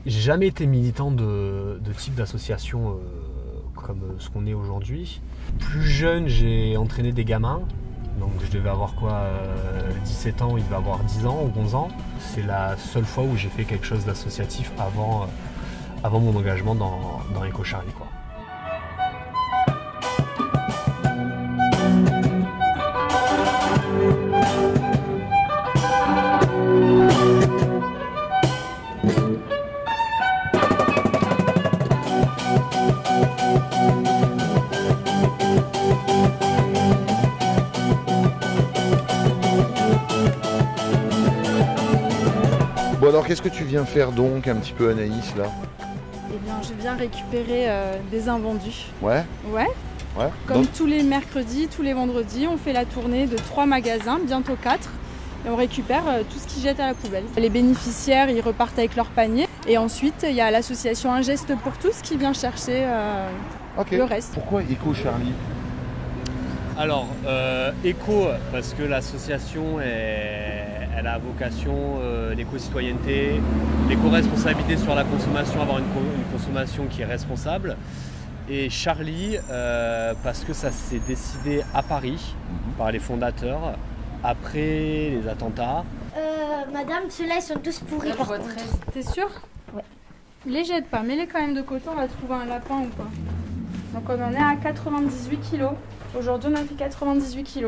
J'ai jamais été militant de type d'association comme ce qu'on est aujourd'hui. Plus jeune, j'ai entraîné des gamins. Donc je devais avoir 17 ans, il devait avoir 10 ans ou 11 ans. C'est la seule fois où j'ai fait quelque chose d'associatif avant mon engagement dans Eco Charlie, quoi. Bon alors qu'est-ce que tu viens faire donc un petit peu Anaïs là? Eh bien je viens récupérer des invendus. Ouais. Ouais. Ouais. Comme tous les mercredis, tous les vendredis, on fait la tournée de 3 magasins, bientôt 4. Et on récupère tout ce qu'ils jettent à la poubelle. Les bénéficiaires, ils repartent avec leur panier. Et ensuite, il y a l'association Un Geste pour Tous qui vient chercher le reste. Pourquoi Eco Charlie? Alors, Eco, parce que l'association elle a vocation l'éco-citoyenneté, l'éco-responsabilité sur la consommation, avoir une consommation qui est responsable. Et Charlie, parce que ça s'est décidé à Paris par les fondateurs, après les attentats. Madame, ceux-là ils sont tous pourris par contre. T'es sûr? Ouais. Les jette pas, mets-les quand même de côté, on va trouver un lapin ou pas. Donc on en est à 98 kg. Aujourd'hui on a fait 98 kg.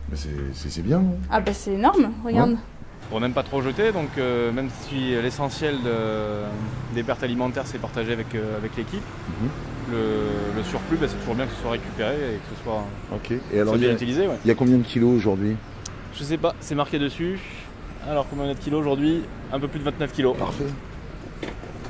Mais c'est bien, non? Ah bah c'est énorme, regarde. Ouais. On n'aime pas trop jeter, donc même si l'essentiel des pertes alimentaires c'est partagé avec l'équipe, le surplus c'est toujours bien que ce soit récupéré et que ce soit, Et alors, bien utilisé. Ouais. Il y a combien de kilos aujourd'hui? Je sais pas, c'est marqué dessus. Alors combien on a de kilos aujourd'hui? Un peu plus de 29 kilos. Parfait.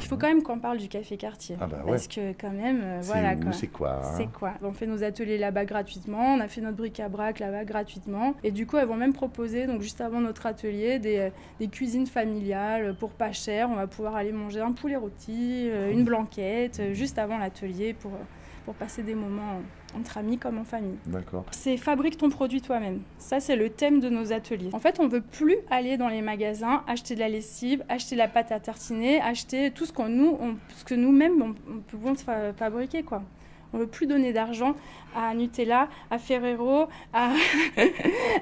Il faut quand même qu'on parle du café quartier. Ah bah ouais. Parce que quand même, voilà quoi. C'est quoi hein? C'est quoi? On fait nos ateliers là-bas gratuitement, on a fait notre bric-à-brac là-bas gratuitement. Et du coup, elles vont même proposer, donc juste avant notre atelier, des cuisines familiales pour pas cher. On va pouvoir aller manger un poulet rôti, une blanquette, juste avant l'atelier pour passer des moments entre amis comme en famille. D'accord. C'est fabrique ton produit toi-même. Ça, c'est le thème de nos ateliers. En fait, on ne veut plus aller dans les magasins, acheter de la lessive, acheter de la pâte à tartiner, acheter tout ce que nous-mêmes on peut fabriquer, quoi. On ne veut plus donner d'argent à Nutella, à Ferrero, à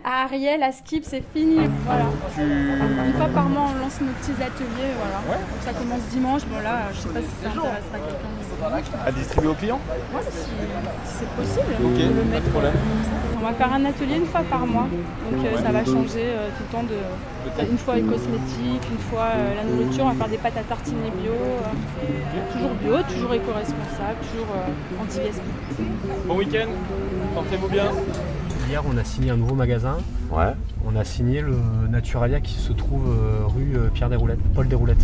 Ariel, à Skip, c'est fini. Voilà. Une fois par mois, on lance nos petits ateliers. Voilà. Ouais. Donc ça commence dimanche. Bon là, je ne sais pas si ça intéressera quelqu'un. À distribuer aux clients? Ouais, si c'est possible. Ok, On peut le pas mettre de problème. On va faire un atelier une fois par mois. Donc ça va changer tout le temps une fois les cosmétiques, une fois la nourriture. On va faire des pâtes à tartiner bio. Toujours bio, toujours éco-responsable, toujours anti-gaspi. Bon week-end, portez-vous bien. Hier, on a signé un nouveau magasin. Ouais. On a signé le Naturalia qui se trouve rue Paul Desroulettes.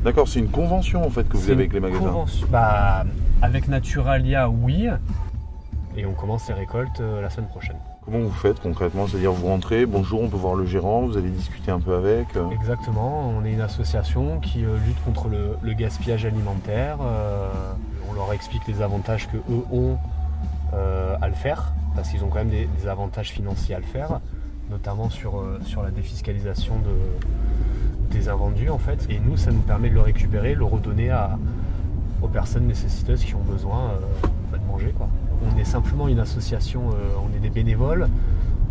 D'accord, c'est une convention en fait que vous avez avec les magasins. Bah, avec Naturalia, oui. Et on commence les récoltes la semaine prochaine. Comment vous faites concrètement? C'est-à-dire vous rentrez, bonjour, on peut voir le gérant, vous allez discuter un peu avec. Exactement, on est une association qui lutte contre le gaspillage alimentaire. On leur explique les avantages qu'eux ont à le faire, parce qu'ils ont quand même des avantages financiers à le faire, notamment sur la défiscalisation des invendus en fait. Et nous, ça nous permet de le récupérer, le redonner aux personnes nécessiteuses qui ont besoin de manger, quoi. On est simplement une association, on est des bénévoles.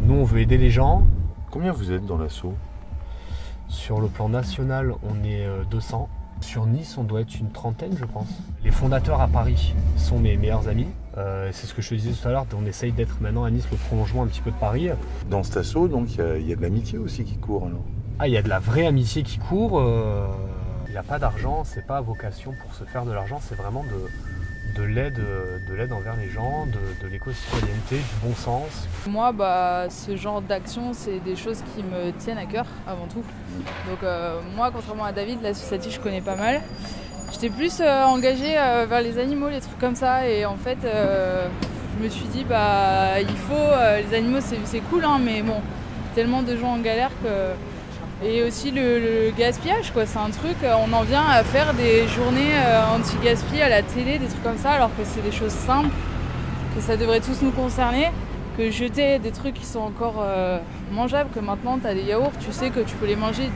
Nous, on veut aider les gens. Combien vous êtes dans l'asso? Sur le plan national, on est 200. Sur Nice, on doit être une trentaine, je pense. Les fondateurs à Paris sont mes meilleurs amis. C'est ce que je te disais tout à l'heure, on essaye d'être maintenant à Nice le prolongement un petit peu de Paris. Dans cet asso, donc, il y a de l'amitié aussi qui court alors. Ah, il y a de la vraie amitié qui court. Il n'y a pas d'argent, c'est pas vocation pour se faire de l'argent, c'est vraiment de l'aide envers les gens, de l'éco-citoyenneté, du bon sens. Moi, ce genre d'action, c'est des choses qui me tiennent à cœur avant tout. Donc moi, contrairement à David, l'associatif, je connais pas mal. J'étais plus engagée vers les animaux, les trucs comme ça. Et en fait, je me suis dit, il faut, les animaux, c'est cool, hein, mais bon, tellement de gens en galère que... Et aussi le gaspillage, quoi. C'est un truc, on en vient à faire des journées anti-gaspi à la télé, des trucs comme ça, alors que c'est des choses simples, que ça devrait tous nous concerner, que jeter des trucs qui sont encore mangeables, que maintenant tu as des yaourts, tu sais que tu peux les manger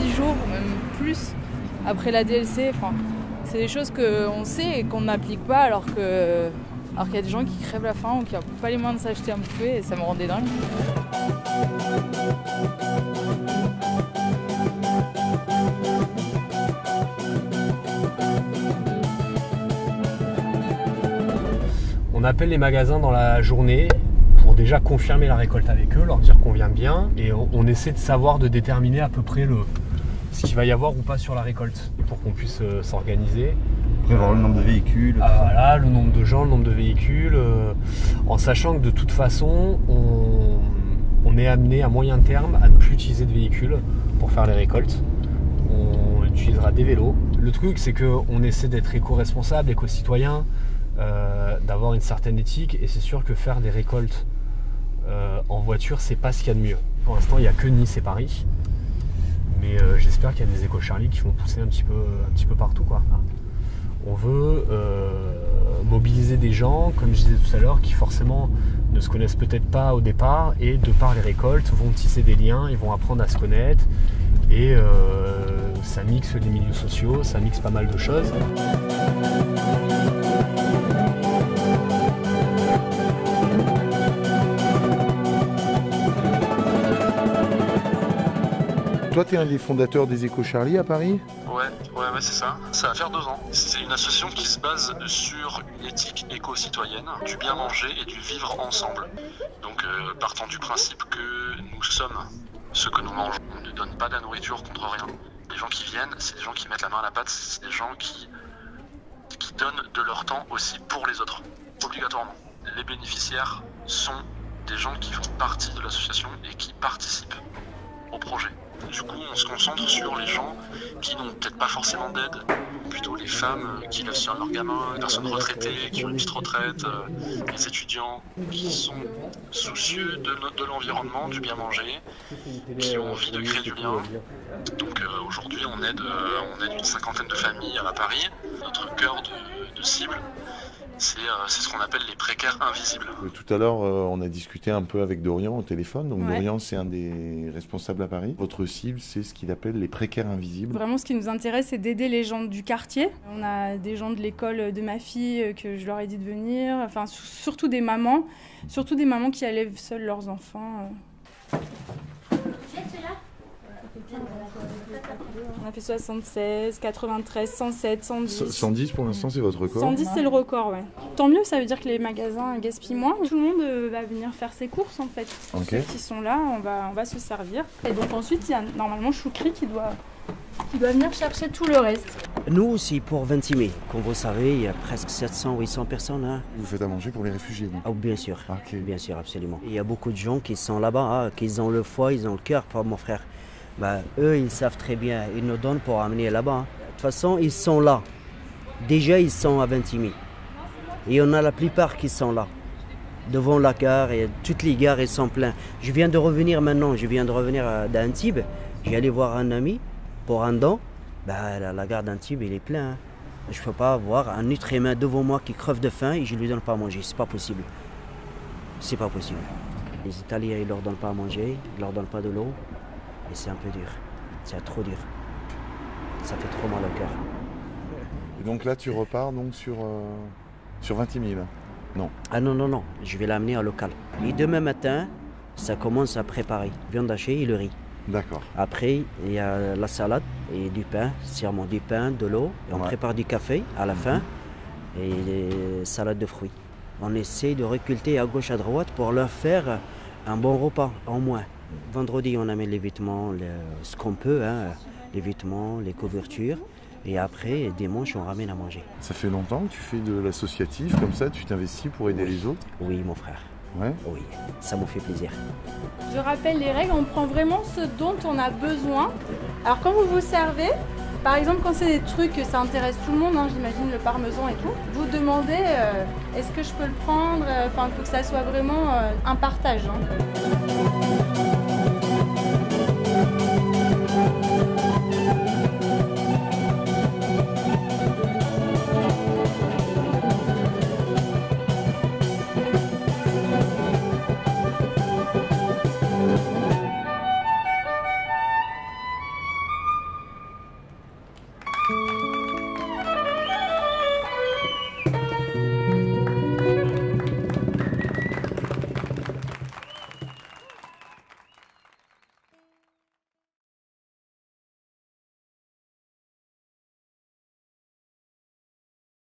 10 jours, même plus, après la DLC. Enfin, C'est des choses qu'on sait et qu'on n'applique pas alors qu'il y a des gens qui crèvent la faim ou qui n'ont pas les moyens de s'acheter à bouffer et ça me rendait dingue. On appelle les magasins dans la journée pour déjà confirmer la récolte avec eux, leur dire qu'on vient bien et on essaie de savoir, de déterminer à peu près ce qu'il va y avoir ou pas sur la récolte pour qu'on puisse s'organiser. Prévoir le nombre de véhicules. Voilà, le nombre de gens, le nombre de véhicules, en sachant que de toute façon, on est amené à moyen terme à ne plus utiliser de véhicules pour faire les récoltes. On utilisera des vélos. Le truc, c'est qu'on essaie d'être éco-responsable, éco-citoyen, d'avoir une certaine éthique, et c'est sûr que faire des récoltes en voiture, c'est pas ce qu'il y a de mieux. Pour l'instant, il n'y a que Nice et Paris, mais j'espère qu'il y a des éco-charlies qui vont pousser un petit peu partout, quoi. On veut mobiliser des gens, comme je disais tout à l'heure, qui forcément ne se connaissent peut-être pas au départ et de par les récoltes vont tisser des liens, ils vont apprendre à se connaître et ça mixe les milieux sociaux, ça mixe pas mal de choses. Toi, tu es un des fondateurs des Éco-Charlies à Paris? Ouais, c'est ça. Ça va faire 2 ans. C'est une association qui se base sur une éthique éco-citoyenne, du bien manger et du vivre ensemble. Donc, partant du principe que nous sommes ce que nous mangeons, on ne donne pas de la nourriture contre rien. Les gens qui viennent, c'est des gens qui mettent la main à la pâte, c'est des gens qui donnent de leur temps aussi pour les autres, obligatoirement. Les bénéficiaires sont des gens qui font partie de l'association et qui participent au projet. Du coup, on se concentre sur les gens qui n'ont peut-être pas forcément d'aide, plutôt les femmes qui laissent sur leurs gamins, les personnes retraitées qui ont une petite retraite, les étudiants qui sont soucieux de l'environnement, du bien manger, qui ont envie de créer du lien. Donc aujourd'hui, on aide une 50aine de familles à Paris. Notre cœur de cible, c'est ce qu'on appelle les précaires invisibles. Tout à l'heure, on a discuté un peu avec Dorian au téléphone. Donc Ouais. Dorian, c'est un des responsables à Paris. Votre cible, c'est ce qu'il appelle les précaires invisibles. Vraiment, ce qui nous intéresse, c'est d'aider les gens du quartier. On a des gens de l'école de ma fille que je leur ai dit de venir. Enfin, surtout des mamans qui élèvent seules leurs enfants. On a fait 76, 93, 107, 110. 110 pour l'instant, c'est votre record. 110, c'est le record, ouais. Tant mieux, ça veut dire que les magasins gaspillent moins. Tout le monde va venir faire ses courses, en fait. Ok. Ceux qui sont là, on va se servir. Et donc ensuite, il y a normalement Choukri qui doit venir chercher tout le reste. Nous aussi, pour 26 mai. Comme vous savez, il y a presque 700-800 personnes. Hein. Vous faites à manger pour les réfugiés, vous? Oh, bien sûr, Ok. bien sûr, absolument. Il y a beaucoup de gens qui sont là-bas, qui ont le foie, ils ont le cœur, pour mon frère. Bah, eux, ils savent très bien, ils nous donnent pour amener là-bas. De toute façon, ils sont là. Déjà, ils sont à 26 000. Et on a la plupart qui sont là. Devant la gare, et toutes les gares, elles sont pleines. Je viens de revenir d'Antibes. J'allais voir un ami pour un don. Bah, la gare d'Antibes, elle est pleine. Hein. Je ne peux pas avoir un être humain devant moi qui creve de faim et je ne lui donne pas à manger. C'est pas possible. C'est pas possible. Les Italiens, ils ne leur donnent pas à manger, ils ne leur donnent pas de l'eau. Et c'est un peu dur. C'est trop dur. Ça fait trop mal au cœur. Et donc là, tu repars donc sur 26 000. Non. Ah non. Je vais l'amener à local. Et demain matin, ça commence à préparer. Viande hachée et le riz. D'accord. Après, il y a la salade et du pain. Sûrement du pain, de l'eau. Et on prépare du café à la fin. Et des salades de fruits. On essaie de reculter à gauche, à droite pour leur faire un bon repas, au moins. Vendredi, on amène les vêtements, ce qu'on peut, hein, les vêtements, les couvertures. Et après, dimanche, on ramène à manger. Ça fait longtemps que tu fais de l'associatif, comme ça, tu t'investis pour aider les autres? Oui, mon frère. Ouais. Oui, ça me fait plaisir. Je rappelle les règles, on prend vraiment ce dont on a besoin. Alors quand vous vous servez, par exemple quand c'est des trucs que ça intéresse tout le monde, hein, j'imagine le parmesan et tout, vous demandez est-ce que je peux le prendre, il faut que ça soit vraiment un partage. Hein.